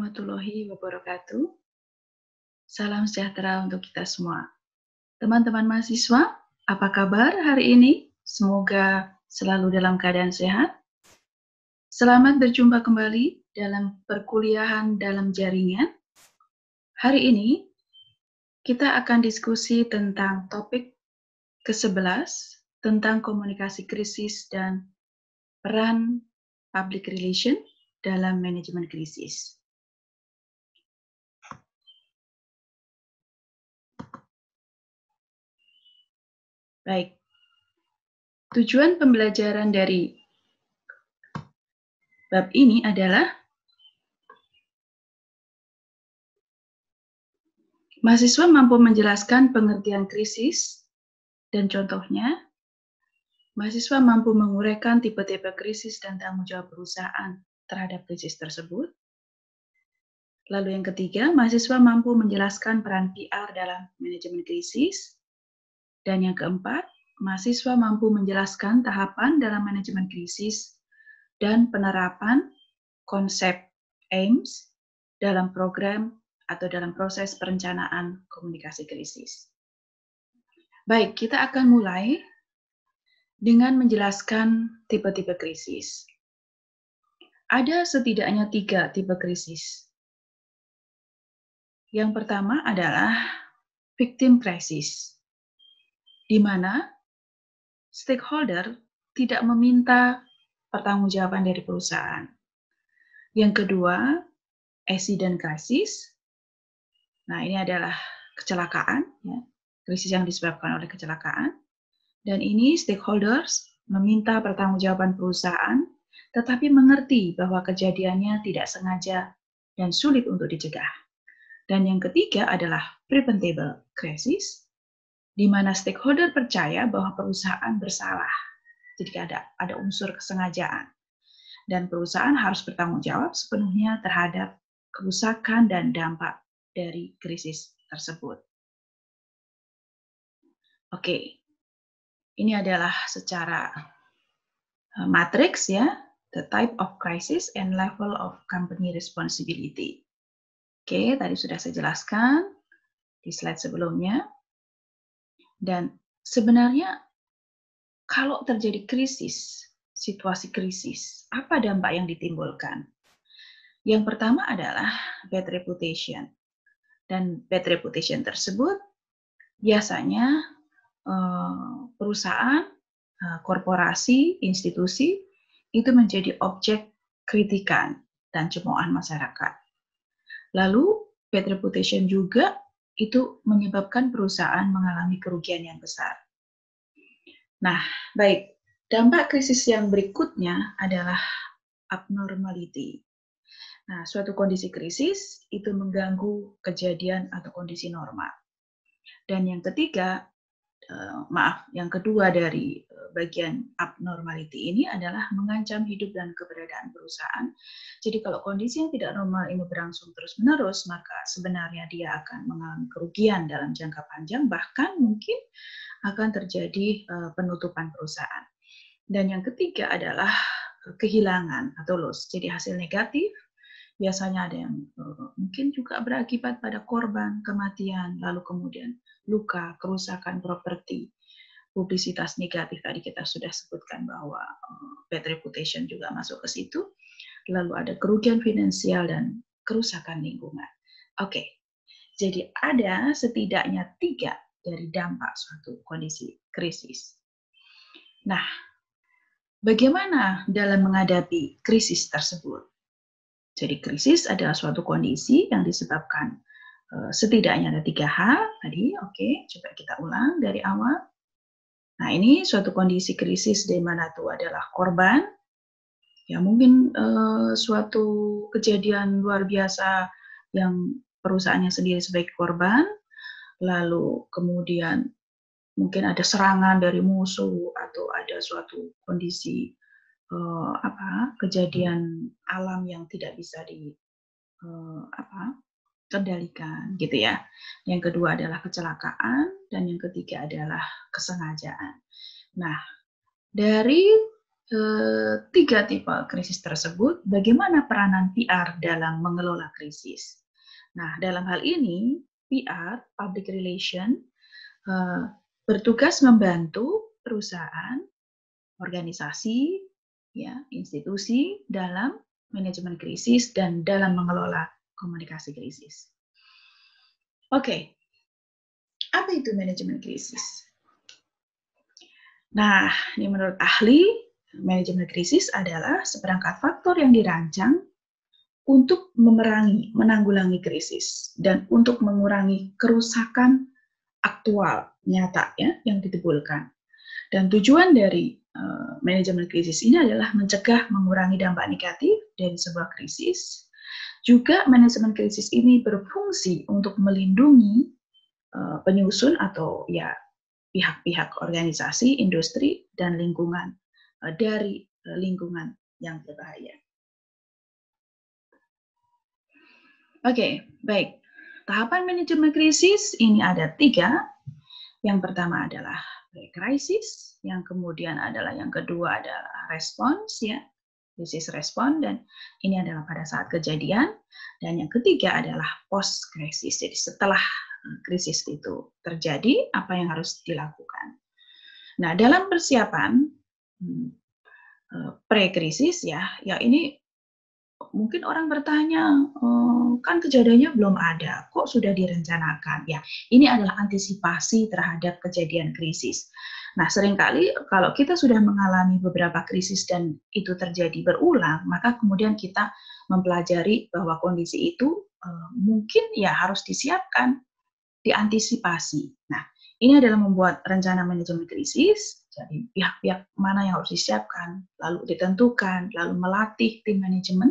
warahmatullahi wabarakatuh. Salam sejahtera untuk kita semua. Teman-teman mahasiswa, apa kabar hari ini? Semoga selalu dalam keadaan sehat. Selamat berjumpa kembali dalam perkuliahan dalam jaringan. Hari ini kita akan diskusi tentang topik ke-11 tentang komunikasi krisis dan peran public relation dalam manajemen krisis. Baik, tujuan pembelajaran dari bab ini adalah mahasiswa mampu menjelaskan pengertian krisis dan contohnya, mahasiswa mampu menguraikan tipe-tipe krisis dan tanggung jawab perusahaan terhadap krisis tersebut. Lalu yang ketiga, mahasiswa mampu menjelaskan peran PR dalam manajemen krisis. Dan yang keempat, mahasiswa mampu menjelaskan tahapan dalam manajemen krisis dan penerapan konsep AIMS dalam program atau dalam proses perencanaan komunikasi krisis. Baik, kita akan mulai dengan menjelaskan tipe-tipe krisis. Ada setidaknya 3 tipe krisis. Yang pertama adalah victim crisis, di mana stakeholder tidak meminta pertanggungjawaban dari perusahaan. Yang kedua, accident crisis. Nah, ini adalah kecelakaan, ya, krisis yang disebabkan oleh kecelakaan. Dan ini stakeholders meminta pertanggungjawaban perusahaan, tetapi mengerti bahwa kejadiannya tidak sengaja dan sulit untuk dicegah. Dan yang ketiga adalah preventable crisis, di mana stakeholder percaya bahwa perusahaan bersalah. Jadi ada unsur kesengajaan. Dan perusahaan harus bertanggung jawab sepenuhnya terhadap kerusakan dan dampak dari krisis tersebut. Oke, ini adalah secara matriks ya, the type of crisis and level of company responsibility. Oke, tadi sudah saya jelaskan di slide sebelumnya. Dan sebenarnya kalau terjadi krisis, situasi krisis, apa dampak yang ditimbulkan? Yang pertama adalah bad reputation. Dan bad reputation tersebut biasanya perusahaan, korporasi, institusi itu menjadi objek kritikan dan cemoohan masyarakat. Lalu bad reputation juga itu menyebabkan perusahaan mengalami kerugian yang besar. Nah, baik, dampak krisis yang berikutnya adalah abnormality. Nah, suatu kondisi krisis itu mengganggu kejadian atau kondisi normal. Dan yang ketiga, yang kedua dari bagian abnormality ini adalah mengancam hidup dan keberadaan perusahaan. Jadi kalau kondisi yang tidak normal ini berlangsung terus-menerus, maka sebenarnya dia akan mengalami kerugian dalam jangka panjang, bahkan mungkin akan terjadi penutupan perusahaan. Dan yang ketiga adalah kehilangan atau loss. Jadi hasil negatif biasanya ada yang mungkin juga berakibat pada korban, kematian, lalu kemudian luka, kerusakan properti, publisitas negatif tadi kita sudah sebutkan bahwa bad reputation juga masuk ke situ, lalu ada kerugian finansial dan kerusakan lingkungan. Oke, jadi ada setidaknya 3 dari dampak suatu kondisi krisis. Nah, bagaimana dalam menghadapi krisis tersebut? Jadi krisis adalah suatu kondisi yang disebabkan setidaknya ada 3 hal tadi. Oke, coba kita ulang dari awal. Nah, ini suatu kondisi krisis di mana itu adalah korban. Ya, mungkin suatu kejadian luar biasa yang perusahaannya sendiri sebagai korban. Lalu kemudian mungkin ada serangan dari musuh atau ada suatu kondisi kejadian alam yang tidak bisa kendalikan gitu ya. Yang kedua adalah kecelakaan dan yang ketiga adalah kesengajaan. Nah, dari tiga tipe krisis tersebut, bagaimana peranan PR dalam mengelola krisis? Nah, dalam hal ini, PR, Public Relation, bertugas membantu perusahaan, organisasi, ya, institusi dalam manajemen krisis dan dalam mengelola komunikasi krisis. Oke, apa itu manajemen krisis? Nah, ini menurut ahli, manajemen krisis adalah seperangkat faktor yang dirancang untuk menanggulangi krisis dan untuk mengurangi kerusakan aktual nyata ya yang ditimbulkan. Dan tujuan dari manajemen krisis ini adalah mencegah mengurangi dampak negatif dari sebuah krisis. Juga manajemen krisis ini berfungsi untuk melindungi penyusun atau ya pihak-pihak organisasi, industri, dan lingkungan dari lingkungan yang berbahaya. Oke, baik. Tahapan manajemen krisis ini ada 3. Yang pertama adalah pre-krisis, yang kemudian adalah yang kedua adalah respons, ya, krisis respon, dan ini adalah pada saat kejadian, dan yang ketiga adalah post-krisis. Jadi setelah krisis itu terjadi, apa yang harus dilakukan? Nah, dalam persiapan pre-krisis ya ini mungkin orang bertanya, kan kejadiannya belum ada, kok sudah direncanakan? Ya, ini adalah antisipasi terhadap kejadian krisis. Nah, seringkali kalau kita sudah mengalami beberapa krisis dan itu terjadi berulang, maka kemudian kita mempelajari bahwa kondisi itu mungkin ya harus disiapkan, diantisipasi. Nah, ini adalah membuat rencana manajemen krisis, jadi pihak-pihak mana yang harus disiapkan, lalu ditentukan, lalu melatih tim manajemen.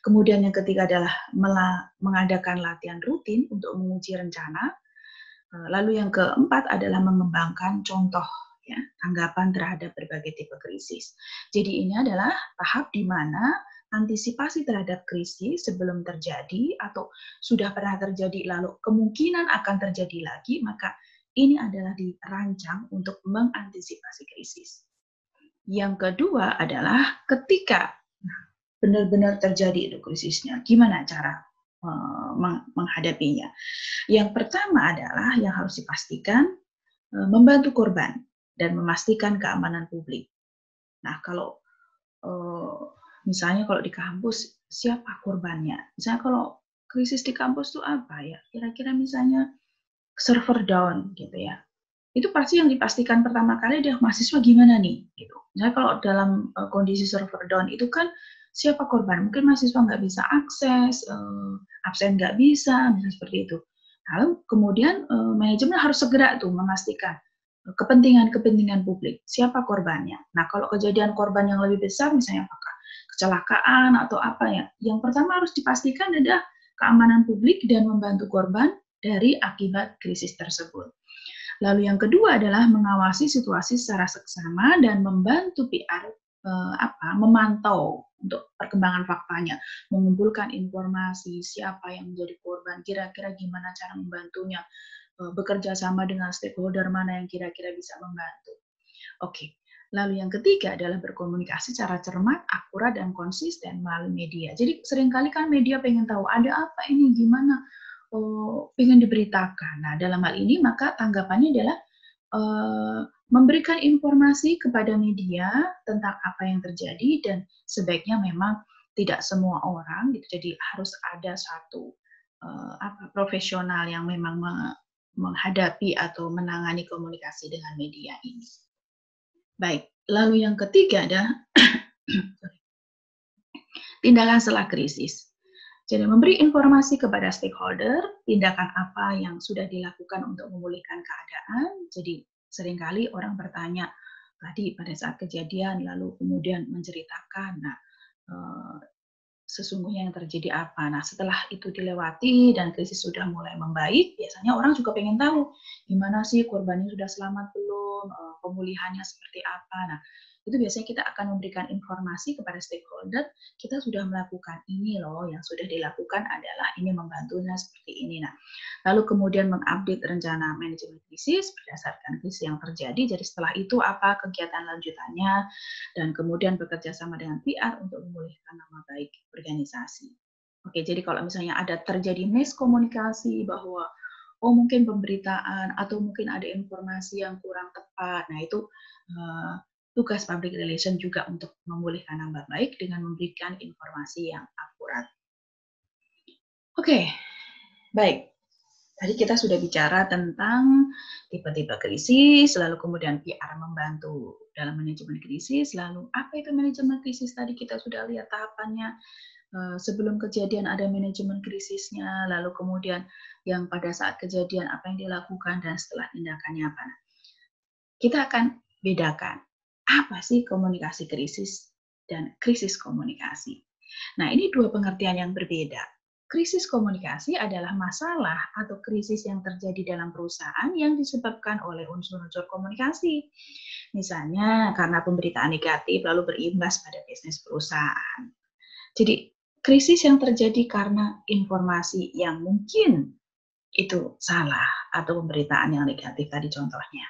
Kemudian yang ketiga adalah mengadakan latihan rutin untuk menguji rencana. Lalu yang keempat adalah mengembangkan contoh ya, tanggapan terhadap berbagai tipe krisis. Jadi ini adalah tahap di mana antisipasi terhadap krisis sebelum terjadi atau sudah pernah terjadi lalu kemungkinan akan terjadi lagi, maka ini adalah dirancang untuk mengantisipasi krisis. Yang kedua adalah ketika benar-benar terjadi itu krisisnya, gimana cara menghadapinya. Yang pertama adalah yang harus dipastikan membantu korban dan memastikan keamanan publik. Nah, kalau misalnya kalau di kampus, siapa korbannya? Misalnya kalau krisis di kampus itu apa ya? Kira-kira misalnya server down gitu ya. Itu pasti yang dipastikan pertama kali adalah mahasiswa gimana nih? Gitu. Misalnya kalau dalam kondisi server down itu kan siapa korban? Mungkin mahasiswa nggak bisa akses, absen nggak bisa, misalnya seperti itu. Lalu kemudian manajemen harus segera tuh memastikan kepentingan publik, siapa korbannya. Nah, kalau kejadian korban yang lebih besar, misalnya apakah kecelakaan atau apa ya, yang pertama harus dipastikan adalah keamanan publik dan membantu korban dari akibat krisis tersebut. Lalu yang kedua adalah mengawasi situasi secara seksama dan membantu PR memantau untuk perkembangan faktanya, mengumpulkan informasi siapa yang menjadi korban, kira-kira gimana cara membantunya, bekerja sama dengan stakeholder mana yang kira-kira bisa membantu. Oke. Lalu yang ketiga adalah berkomunikasi secara cermat, akurat, dan konsisten melalui media. Jadi seringkali kan media pengen tahu ada apa ini, gimana, pengen diberitakan. Nah, dalam hal ini maka tanggapannya adalah memberikan informasi kepada media tentang apa yang terjadi dan sebaiknya memang tidak semua orang gitu. Jadi harus ada satu profesional yang memang menghadapi atau menangani komunikasi dengan media ini. Baik, lalu yang ketiga adalah tindakan setelah krisis. Jadi memberi informasi kepada stakeholder, tindakan apa yang sudah dilakukan untuk memulihkan keadaan. Jadi seringkali orang bertanya, tadi pada saat kejadian lalu kemudian menceritakan, nah sesungguhnya yang terjadi apa. Nah setelah itu dilewati dan krisis sudah mulai membaik, biasanya orang juga pengen tahu, gimana sih korbannya sudah selamat belum, pemulihannya seperti apa. Nah itu biasanya kita akan memberikan informasi kepada stakeholder, kita sudah melakukan ini loh, yang sudah dilakukan adalah ini membantunya seperti ini. Nah, lalu kemudian mengupdate rencana manajemen krisis berdasarkan krisis yang terjadi. Jadi setelah itu apa kegiatan lanjutannya, dan kemudian bekerja sama dengan PR untuk memulihkan nama baik organisasi. Oke, jadi kalau misalnya ada terjadi miskomunikasi bahwa mungkin pemberitaan atau mungkin ada informasi yang kurang tepat, nah itu tugas public relation juga untuk memulihkan nama baik dengan memberikan informasi yang akurat. Oke, baik. Tadi kita sudah bicara tentang tipe-tipe krisis, lalu kemudian PR membantu dalam manajemen krisis, lalu apa itu manajemen krisis? Tadi kita sudah lihat tahapannya, sebelum kejadian ada manajemen krisisnya, lalu kemudian yang pada saat kejadian apa yang dilakukan, dan setelah tindakannya apa. Kita akan bedakan apa sih komunikasi krisis dan krisis komunikasi. Nah, ini dua pengertian yang berbeda. Krisis komunikasi adalah masalah atau krisis yang terjadi dalam perusahaan yang disebabkan oleh unsur-unsur komunikasi. Misalnya karena pemberitaan negatif lalu berimbas pada bisnis perusahaan. Jadi, krisis yang terjadi karena informasi yang mungkin itu salah atau pemberitaan yang negatif tadi contohnya.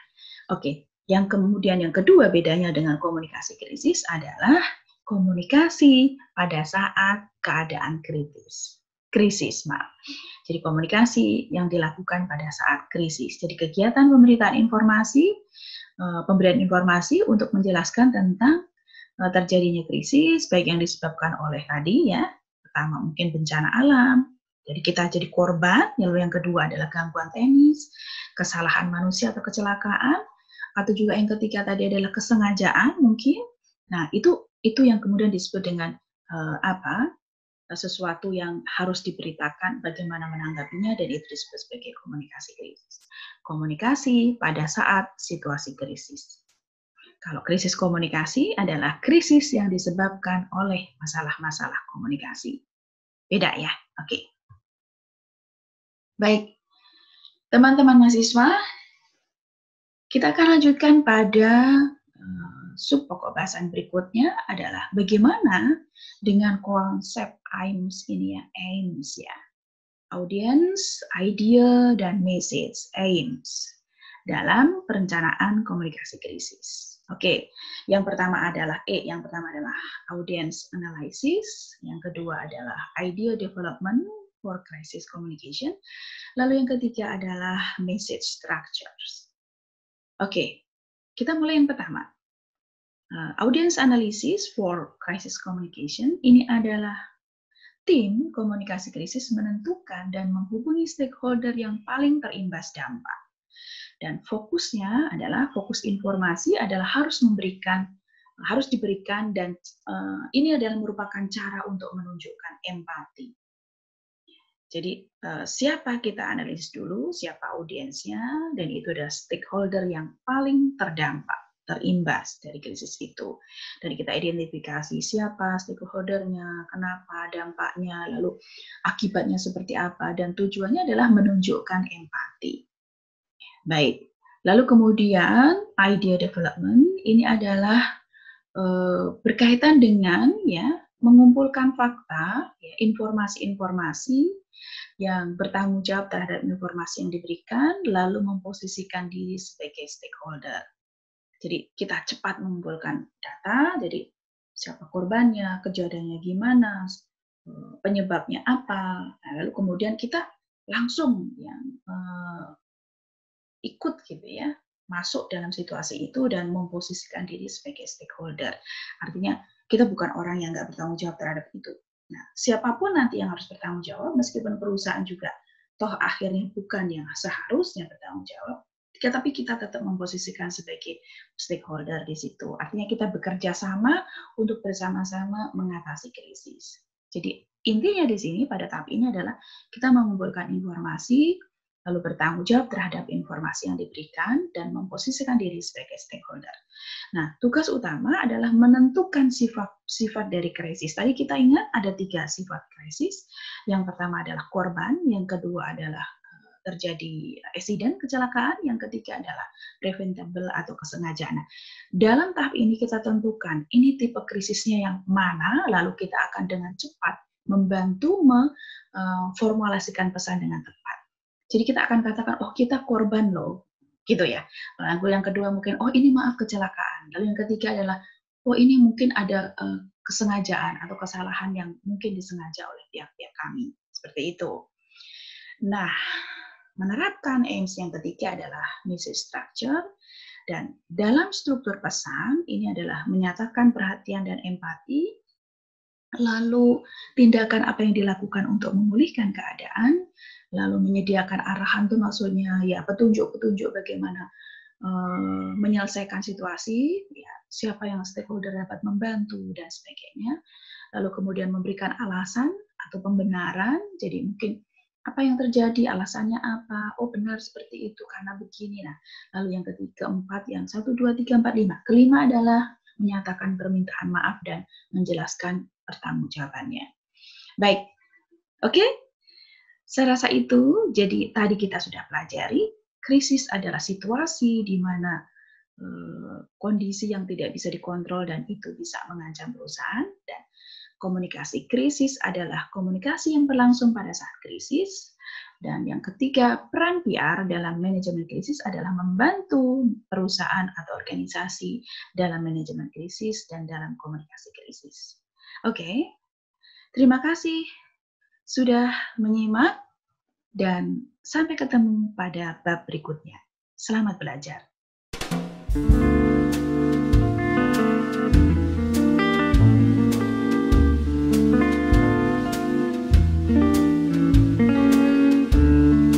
Oke, yang kemudian yang kedua bedanya dengan komunikasi krisis adalah komunikasi pada saat keadaan krisis, maaf. Jadi komunikasi yang dilakukan pada saat krisis. Jadi kegiatan pemberitaan informasi, pemberian informasi untuk menjelaskan tentang terjadinya krisis, baik yang disebabkan oleh tadi ya, pertama mungkin bencana alam, jadi kita jadi korban, lalu yang kedua adalah gangguan teknis, kesalahan manusia atau kecelakaan, atau juga yang ketiga tadi adalah kesengajaan mungkin. Nah, itu yang kemudian disebut dengan sesuatu yang harus diberitakan bagaimana menanggapinya, dan itu disebut sebagai komunikasi krisis. Komunikasi pada saat situasi krisis. Kalau krisis komunikasi adalah krisis yang disebabkan oleh masalah-masalah komunikasi. Beda ya? Oke. Baik, teman-teman mahasiswa, kita akan lanjutkan pada sub pokok bahasan berikutnya adalah bagaimana dengan konsep AIMS ini ya, AIMS ya. Audience, idea, dan message, AIMS, dalam perencanaan komunikasi krisis. Oke, yang pertama adalah audience analysis, yang kedua adalah idea development for crisis communication, lalu yang ketiga adalah message structures. Oke, kita mulai yang pertama. Audience analysis for crisis communication ini adalah tim komunikasi krisis menentukan dan menghubungi stakeholder yang paling terimbas dampak. Dan fokusnya adalah, fokus informasi adalah harus diberikan, dan ini adalah merupakan cara untuk menunjukkan empati. Jadi siapa kita analisis dulu, siapa audiensnya, dan itu adalah stakeholder yang paling terimbas dari krisis itu. Dan kita identifikasi siapa stakeholdernya, kenapa, dampaknya, lalu akibatnya seperti apa, dan tujuannya adalah menunjukkan empati. Baik, lalu kemudian idea development ini adalah berkaitan dengan ya mengumpulkan fakta, ya, informasi-informasi yang bertanggung jawab terhadap informasi yang diberikan, lalu memposisikan diri sebagai stakeholder. Jadi kita cepat mengumpulkan data, jadi siapa korbannya, kejadiannya gimana, penyebabnya apa, nah, lalu kemudian kita langsung yang ikut gitu ya, masuk dalam situasi itu dan memposisikan diri sebagai stakeholder. Artinya kita bukan orang yang nggak bertanggung jawab terhadap itu. Nah, siapapun nanti yang harus bertanggung jawab, meskipun perusahaan juga toh akhirnya bukan yang seharusnya bertanggung jawab, tapi kita tetap memposisikan sebagai stakeholder di situ. Artinya kita bekerja sama untuk bersama-sama mengatasi krisis. Jadi intinya di sini pada tahap ini adalah kita mengumpulkan informasi, lalu bertanggung jawab terhadap informasi yang diberikan dan memposisikan diri sebagai stakeholder. Nah, tugas utama adalah menentukan sifat dari krisis. Tadi kita ingat ada 3 sifat krisis. Yang pertama adalah korban, yang kedua adalah terjadi accident, kecelakaan. Yang ketiga adalah preventable atau kesengajaan. Nah, dalam tahap ini kita tentukan ini tipe krisisnya yang mana, lalu kita akan dengan cepat membantu memformulasikan pesan dengan tepat. Jadi kita akan katakan, oh kita korban loh, gitu ya. Lalu yang kedua mungkin, oh ini maaf kecelakaan. Lalu yang ketiga adalah, oh ini mungkin ada kesengajaan atau kesalahan yang mungkin disengaja oleh pihak-pihak kami. Seperti itu. Nah, menerapkan AIMS yang ketiga adalah message structure. Dan dalam struktur pesan, ini adalah menyatakan perhatian dan empati, lalu tindakan apa yang dilakukan untuk memulihkan keadaan, lalu menyediakan arahan itu maksudnya ya petunjuk-petunjuk bagaimana menyelesaikan situasi, ya, siapa yang stakeholder dapat membantu dan sebagainya. Lalu kemudian memberikan alasan atau pembenaran, jadi mungkin apa yang terjadi, alasannya apa, oh benar seperti itu karena begini. Nah, lalu yang ketiga, empat, yang 1, 2, 3, 4, 5. Kelima adalah menyatakan permintaan maaf dan menjelaskan pertanggungjawabannya. Baik, oke? Saya rasa itu, jadi tadi kita sudah pelajari, krisis adalah situasi di mana kondisi yang tidak bisa dikontrol dan itu bisa mengancam perusahaan, dan komunikasi krisis adalah komunikasi yang berlangsung pada saat krisis. Dan yang ketiga, peran PR dalam manajemen krisis adalah membantu perusahaan atau organisasi dalam manajemen krisis dan dalam komunikasi krisis. Oke, terima kasih sudah menyimak dan sampai ketemu pada bab berikutnya. Selamat belajar.